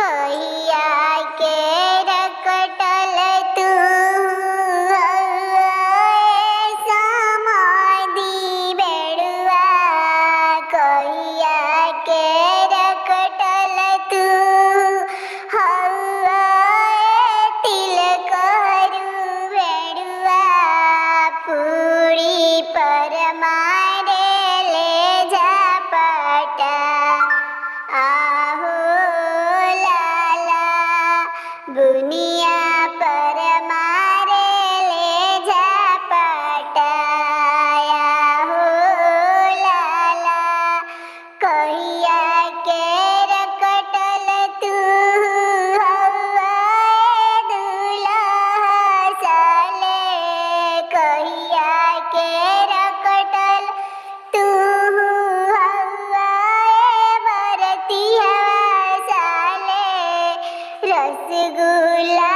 कहिया के रकटल तू समाधि बेड़ुआ, कहिया के रकटल तू तिलक बेड़ुआ, पूरी पर मारे ले झपटा, आहो लाला बुनिया पर मारे ले झपटा, आहो लाला कहिया के रकटल तू दूल्हा साले, कहिया के रकटल तू बरतिया साले, रसगुल्ला